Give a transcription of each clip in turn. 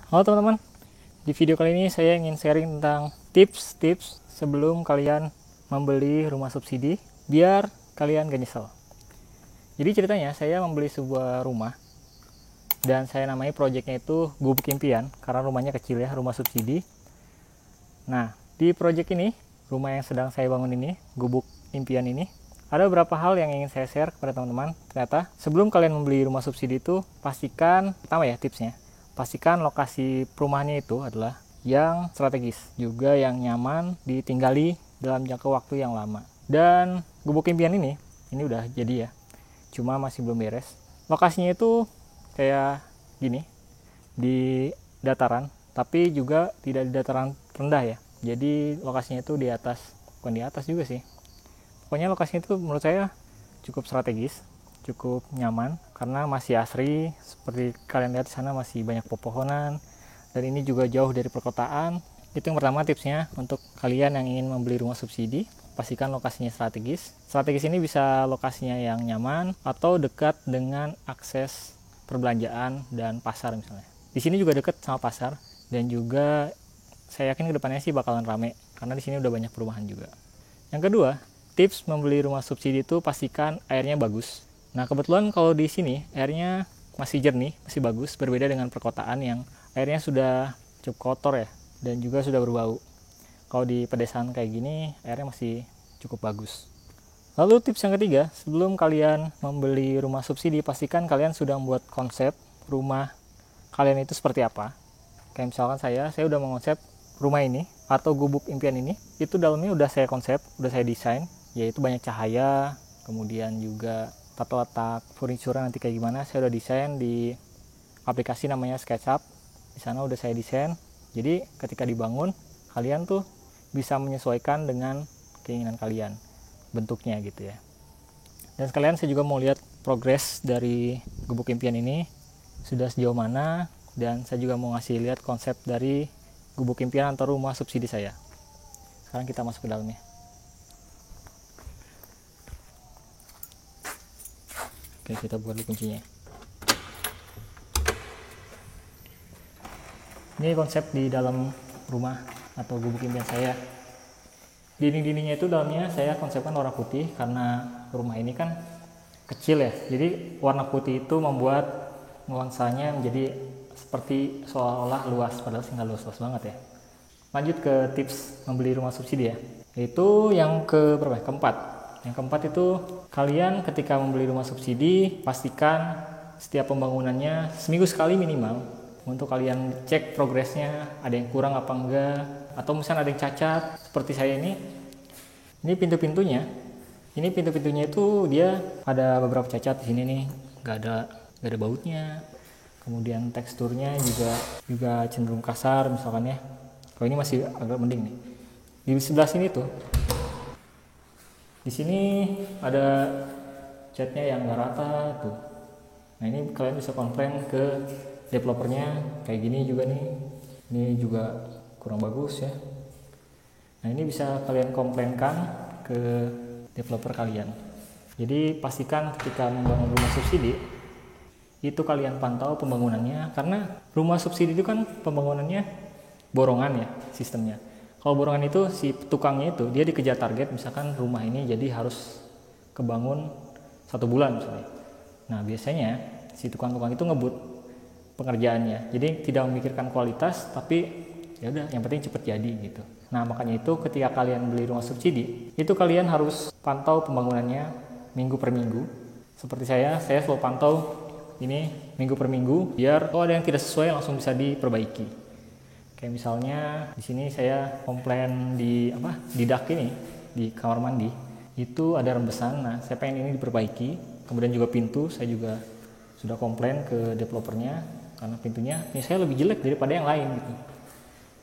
Halo teman-teman, di video kali ini saya ingin sharing tentang tips-tips sebelum kalian membeli rumah subsidi biar kalian gak nyesel. Jadi ceritanya saya membeli sebuah rumah dan saya namai proyeknya itu Gubuk Impian karena rumahnya kecil ya, rumah subsidi. Nah, di proyek ini, rumah yang sedang saya bangun ini, Gubuk Impian ini, ada beberapa hal yang ingin saya share kepada teman-teman. Ternyata sebelum kalian membeli rumah subsidi itu pastikan, pertama ya tipsnya, pastikan lokasi perumahannya itu adalah yang strategis, juga yang nyaman ditinggali dalam jangka waktu yang lama. Dan Gubuk Impian ini udah jadi ya, cuma masih belum beres. Lokasinya itu kayak gini, di dataran, tapi juga tidak di dataran rendah ya. Jadi lokasinya itu di atas, bukan di atas juga sih. Pokoknya lokasinya itu menurut saya cukup strategis, cukup nyaman karena masih asri. Seperti kalian lihat di sana masih banyak pepohonan dan ini juga jauh dari perkotaan. Itu yang pertama tipsnya untuk kalian yang ingin membeli rumah subsidi, pastikan lokasinya strategis. Strategis ini bisa lokasinya yang nyaman atau dekat dengan akses perbelanjaan dan pasar misalnya. Di sini juga dekat sama pasar dan juga saya yakin kedepannya sih bakalan rame karena di sini udah banyak perumahan juga. Yang kedua, tips membeli rumah subsidi itu pastikan airnya bagus. Nah kebetulan kalau di sini airnya masih jernih, masih bagus, berbeda dengan perkotaan yang airnya sudah cukup kotor ya dan juga sudah berbau. Kalau di pedesaan kayak gini airnya masih cukup bagus. Lalu tips yang ketiga, sebelum kalian membeli rumah subsidi, pastikan kalian sudah membuat konsep rumah kalian itu seperti apa. Kayak misalkan saya udah mengonsep rumah ini atau Gubuk Impian ini, itu dalamnya udah saya konsep, udah saya desain, yaitu banyak cahaya, kemudian juga tata letak furniture nanti kayak gimana, saya udah desain di aplikasi namanya SketchUp. Di sana udah saya desain. Jadi ketika dibangun, kalian tuh bisa menyesuaikan dengan keinginan kalian bentuknya gitu ya. Dan sekalian saya juga mau lihat progres dari Gubuk Impian ini sudah sejauh mana, dan saya juga mau ngasih lihat konsep dari Gubuk Impian atau rumah subsidi saya. Sekarang kita masuk ke dalamnya. Oke, kita buka dulu kuncinya. Ini konsep di dalam rumah atau Gubuk Impian saya. Dinding-dindingnya itu dalamnya saya konsepkan warna putih karena rumah ini kan kecil ya. Jadi warna putih itu membuat nuansanya menjadi seperti seolah-olah luas, padahal sih nggak luas-luas banget ya. Lanjut ke tips membeli rumah subsidi ya. Itu yang keempat. Yang keempat itu kalian ketika membeli rumah subsidi pastikan setiap pembangunannya seminggu sekali minimal untuk kalian cek progresnya, ada yang kurang apa enggak, atau misalnya ada yang cacat seperti saya ini pintu-pintunya itu dia ada beberapa cacat di sini nih, nggak ada bautnya, kemudian teksturnya juga cenderung kasar misalkan ya. Kalau ini masih agak mending nih. Di sebelah sini tuh, di sini ada catnya yang nggak rata tuh. Nah ini kalian bisa komplain ke developernya, kayak gini juga nih, ini juga kurang bagus ya. Nah ini bisa kalian komplainkan ke developer kalian. Jadi pastikan ketika membangun rumah subsidi itu kalian pantau pembangunannya, karena rumah subsidi itu kan pembangunannya borongan ya sistemnya. Kalau borongan itu si tukangnya itu dia dikejar target, misalkan rumah ini jadi harus kebangun 1 bulan misalnya. Nah biasanya si tukang-tukang itu ngebut pengerjaannya, jadi tidak memikirkan kualitas, tapi ya udah yang penting cepet jadi gitu. Nah makanya itu ketika kalian beli rumah subsidi itu kalian harus pantau pembangunannya minggu per minggu. Seperti saya selalu pantau ini minggu per minggu biar kalau ada yang tidak sesuai langsung bisa diperbaiki. Kayak misalnya di sini saya komplain di dak ini, di kamar mandi itu ada rembesan. Nah saya pengen ini diperbaiki. Kemudian juga pintu saya juga sudah komplain ke developernya karena pintunya saya lebih jelek daripada yang lain gitu.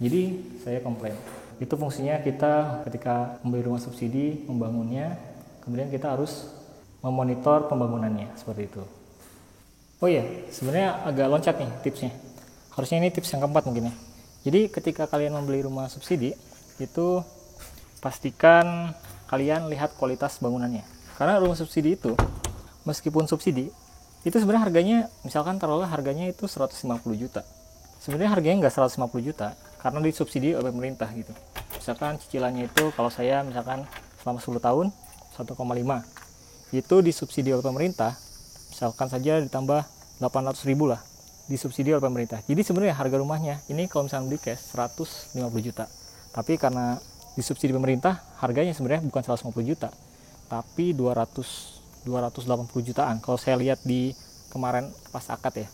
Jadi saya komplain. Itu fungsinya kita ketika membeli rumah subsidi, membangunnya, kemudian kita harus memonitor pembangunannya seperti itu. Oh iya, sebenarnya agak loncat nih tipsnya. Harusnya ini tips yang keempat mungkin ya. Jadi ketika kalian membeli rumah subsidi, itu pastikan kalian lihat kualitas bangunannya. Karena rumah subsidi itu, meskipun subsidi, itu sebenarnya harganya, misalkan taruhlah harganya itu 150 juta. sebenarnya harganya nggak 150 juta karena disubsidi oleh pemerintah gitu. Misalkan cicilannya itu kalau saya misalkan selama 10 tahun 1,5 itu disubsidi oleh pemerintah, misalkan saja ditambah 800 ribu lah disubsidi oleh pemerintah. Jadi sebenarnya harga rumahnya ini kalau misalnya beli cash 150 juta, tapi karena disubsidi pemerintah harganya sebenarnya bukan 150 juta tapi 280 jutaan. Kalau saya lihat di kemarin pas akad ya,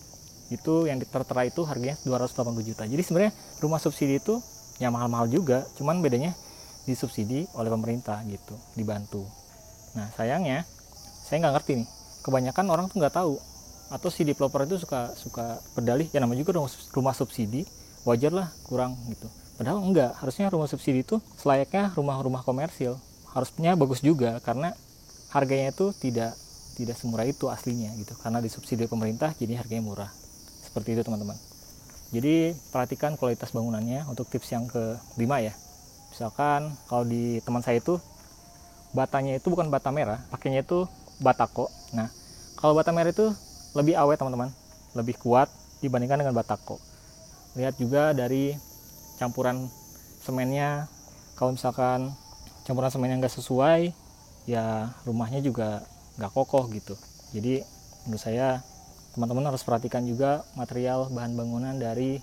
itu yang tertera itu harganya 280 juta. Jadi sebenarnya rumah subsidi itu ya mahal-mahal juga, cuman bedanya disubsidi oleh pemerintah gitu, dibantu. Nah sayangnya saya nggak ngerti nih, kebanyakan orang tuh nggak tahu, atau si developer itu suka berdalih ya namanya juga rumah subsidi, wajar lah kurang gitu. Padahal enggak, harusnya rumah subsidi itu selayaknya rumah-rumah komersil, harusnya bagus juga karena harganya itu tidak semurah itu aslinya gitu, karena disubsidi pemerintah jadi harganya murah. Seperti itu teman-teman. Jadi perhatikan kualitas bangunannya. Untuk tips yang kelima ya, misalkan kalau di teman saya itu batanya itu bukan bata merah, pakainya itu batako. Nah kalau bata merah itu lebih awet teman-teman, lebih kuat dibandingkan dengan batako. Lihat juga dari campuran semennya, kalau misalkan campuran semennya nggak sesuai ya rumahnya juga nggak kokoh gitu. Jadi menurut saya teman-teman harus perhatikan juga material bahan bangunan dari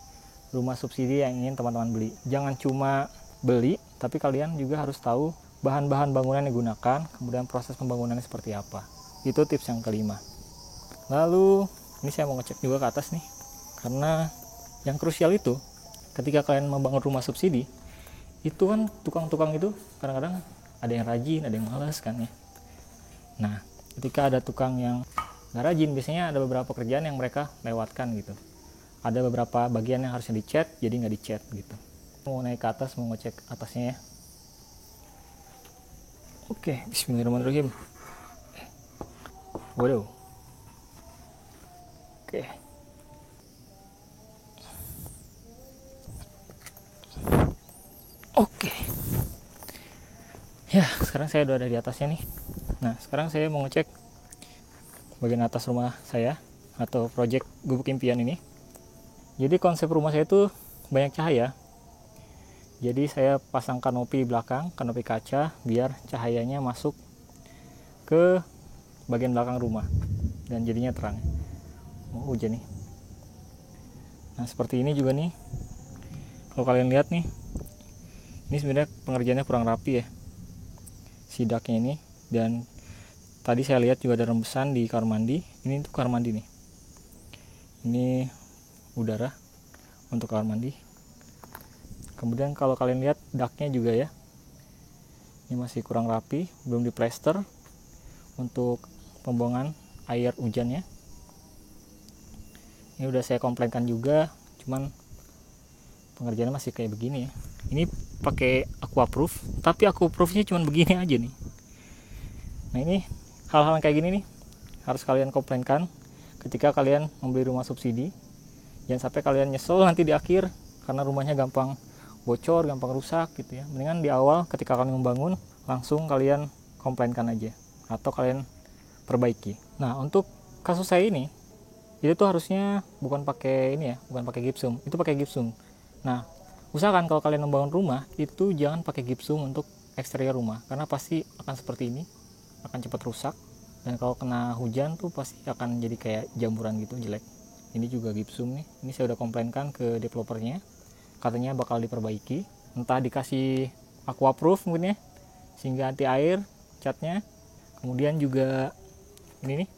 rumah subsidi yang ingin teman-teman beli. Jangan cuma beli, tapi kalian juga harus tahu bahan-bahan bangunan yang digunakan, kemudian proses pembangunannya seperti apa. Itu tips yang kelima. Lalu ini saya mau ngecek juga ke atas nih, karena yang krusial itu ketika kalian membangun rumah subsidi itu kan tukang-tukang itu kadang-kadang ada yang rajin, ada yang malas kan ya. Nah ketika ada tukang yang nggak rajin, biasanya ada beberapa kerjaan yang mereka lewatkan gitu, ada beberapa bagian yang harusnya dicat jadi nggak dicat gitu. Mau naik ke atas, mau ngecek atasnya ya. Oke, bismillahirrahmanirrahim. Waduh. Oke. Oke. Ya, sekarang saya udah ada di atasnya nih. Nah, sekarang saya mau ngecek bagian atas rumah saya atau project Gubuk Impian ini. Jadi konsep rumah saya itu banyak cahaya. Jadi saya pasang kanopi belakang, kanopi kaca biar cahayanya masuk ke bagian belakang rumah dan jadinya terang. Mau hujan nih. Nah seperti ini juga nih, kalau kalian lihat nih, ini sebenarnya pengerjaannya kurang rapi ya si daknya ini. Dan tadi saya lihat juga ada rembesan di kamar mandi. Ini untuk kamar mandi nih, ini udara untuk kamar mandi. Kemudian kalau kalian lihat daknya juga ya, ini masih kurang rapi, belum diplester untuk pembuangan air hujannya. Ini udah saya komplainkan juga, cuman pengerjaannya masih kayak begini ya. Ini pakai aquaproof, tapi aquaproofnya cuman begini aja nih. Nah ini hal-hal kayak gini nih harus kalian komplainkan ketika kalian membeli rumah subsidi. Jangan sampai kalian nyesel nanti di akhir karena rumahnya gampang bocor, gampang rusak gitu ya. Mendingan di awal ketika kalian membangun langsung kalian komplainkan aja atau kalian perbaiki. Nah untuk kasus saya ini, itu tuh harusnya bukan pakai ini ya, bukan pakai gypsum, itu pakai gypsum. Nah usahakan kalau kalian membangun rumah itu jangan pakai gypsum untuk eksterior rumah, karena pasti akan seperti ini, akan cepat rusak. Dan kalau kena hujan tuh pasti akan jadi kayak jamburan gitu, jelek. Ini juga gypsum nih, ini saya udah komplainkan ke developernya, katanya bakal diperbaiki, entah dikasih aquaproof mungkin ya, sehingga anti air catnya. Kemudian juga ini nih,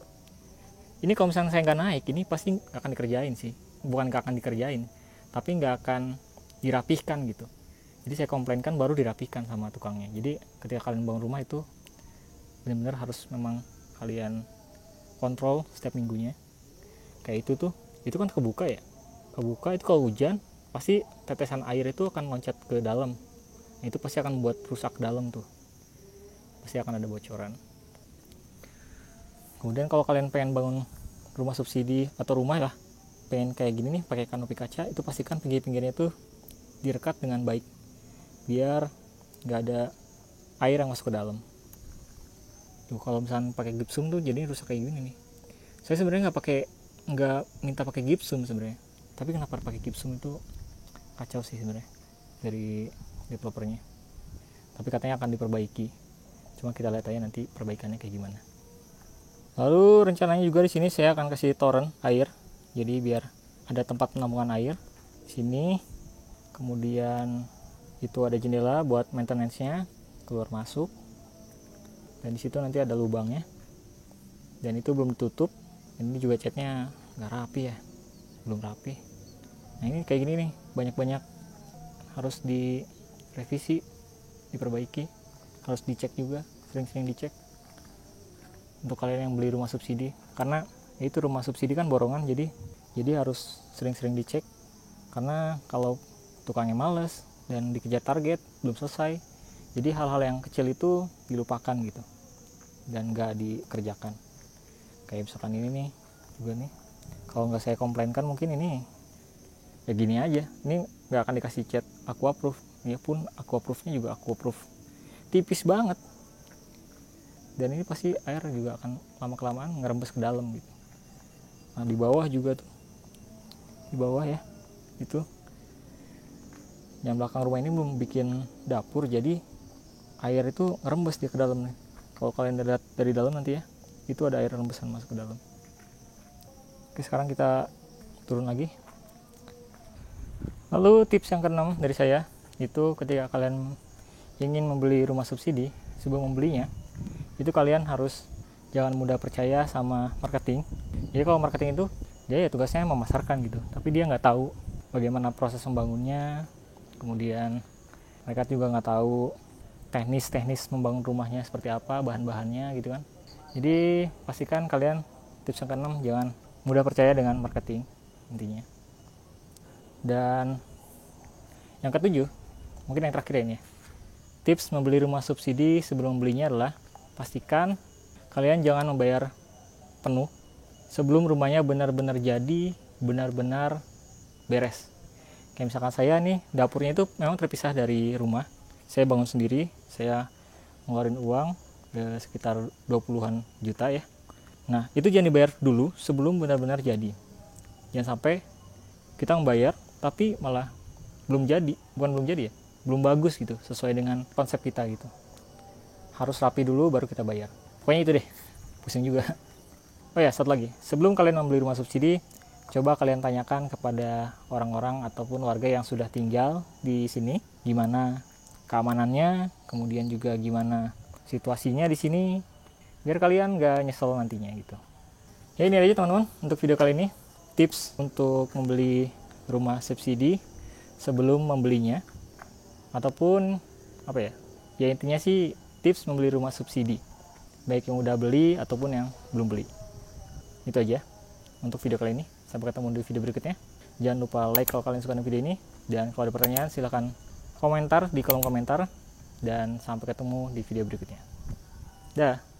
ini kalau misalnya saya nggak naik, ini pasti akan dikerjain sih, bukan nggak akan dikerjain, tapi nggak akan dirapihkan gitu. Jadi saya komplainkan baru dirapihkan sama tukangnya. Jadi ketika kalian bangun rumah itu benar-benar harus memang kalian kontrol setiap minggunya. Kayak itu kan kebuka ya, kebuka itu kalau hujan pasti tetesan air itu akan loncat ke dalam. Nah, itu pasti akan buat rusak dalam tuh, pasti akan ada bocoran. Kemudian kalau kalian pengen bangun rumah subsidi atau rumah lah pengen kayak gini nih pakai kanopi kaca, itu pastikan pinggir-pinggirnya tuh direkat dengan baik biar nggak ada air yang masuk ke dalam. Tuh kalau misalnya pakai gypsum tuh jadi rusak kayak gini nih. Saya sebenarnya nggak minta pakai gypsum sebenarnya, Tapi kenapa pakai gypsum itu kacau sih sebenarnya dari developernya. Tapi katanya akan diperbaiki. Cuma kita lihat aja nanti perbaikannya kayak gimana. Lalu rencananya juga di sini saya akan kasih toren air. Jadi biar ada tempat penampungan air di sini. Kemudian itu ada jendela buat maintenance-nya, keluar masuk. Dan di situ nanti ada lubangnya. Dan itu belum ditutup. Dan ini juga catnya nggak rapi ya, belum rapi. Nah ini kayak gini nih, banyak-banyak harus direvisi, diperbaiki, harus dicek juga, sering-sering dicek untuk kalian yang beli rumah subsidi. Karena itu rumah subsidi kan borongan, jadi harus sering-sering dicek. Karena kalau tukangnya males dan dikejar target belum selesai, jadi hal-hal yang kecil itu dilupakan gitu dan nggak dikerjakan. Kayak misalkan ini nih juga nih, kalau nggak saya komplainkan mungkin ini ya gini aja, ini nggak akan dikasih cat aquaproof. Ya pun aquaproofnya juga aquaproof tipis banget, dan ini pasti air juga akan lama kelamaan ngerembes ke dalam gitu. Nah di bawah juga tuh, di bawah ya itu yang belakang rumah ini belum bikin dapur, jadi air itu ngerembes dia ke dalam nih. Kalau kalian lihat dari dalam nanti ya, itu ada air rembesan masuk ke dalam. Oke, sekarang kita turun lagi. Lalu tips yang keenam dari saya, itu ketika kalian ingin membeli rumah subsidi, sebelum membelinya itu kalian harus jangan mudah percaya sama marketing. Jadi kalau marketing itu dia ya tugasnya memasarkan gitu, tapi dia nggak tahu bagaimana proses membangunnya. Kemudian mereka juga nggak tahu teknis membangun rumahnya seperti apa, bahan-bahannya gitu kan. Jadi pastikan kalian, tips yang keenam, jangan mudah percaya dengan marketing intinya. Dan yang ketujuh, mungkin yang terakhir ini ya, tips membeli rumah subsidi sebelum belinya adalah pastikan kalian jangan membayar penuh sebelum rumahnya benar-benar jadi, benar-benar beres. Kayak misalkan saya nih, dapurnya itu memang terpisah dari rumah. Saya bangun sendiri, saya ngeluarin uang sekitar 20-an juta ya. Nah itu jangan dibayar dulu sebelum benar-benar jadi. Jangan sampai kita membayar tapi malah belum jadi, belum bagus gitu, sesuai dengan konsep kita gitu. Harus rapi dulu baru kita bayar. Pokoknya itu deh, pusing juga. Oh ya, satu lagi, sebelum kalian membeli rumah subsidi, coba kalian tanyakan kepada orang-orang ataupun warga yang sudah tinggal di sini, gimana keamanannya, kemudian juga gimana situasinya di sini, biar kalian gak nyesel nantinya gitu. Ya ini aja teman-teman untuk video kali ini, tips untuk membeli rumah subsidi sebelum membelinya, ataupun apa ya intinya sih tips membeli rumah subsidi, baik yang udah beli ataupun yang belum beli. Itu aja untuk video kali ini. Sampai ketemu di video berikutnya. Jangan lupa like kalau kalian suka dengan video ini, dan kalau ada pertanyaan silahkan komentar di kolom komentar, dan sampai ketemu di video berikutnya. Dah.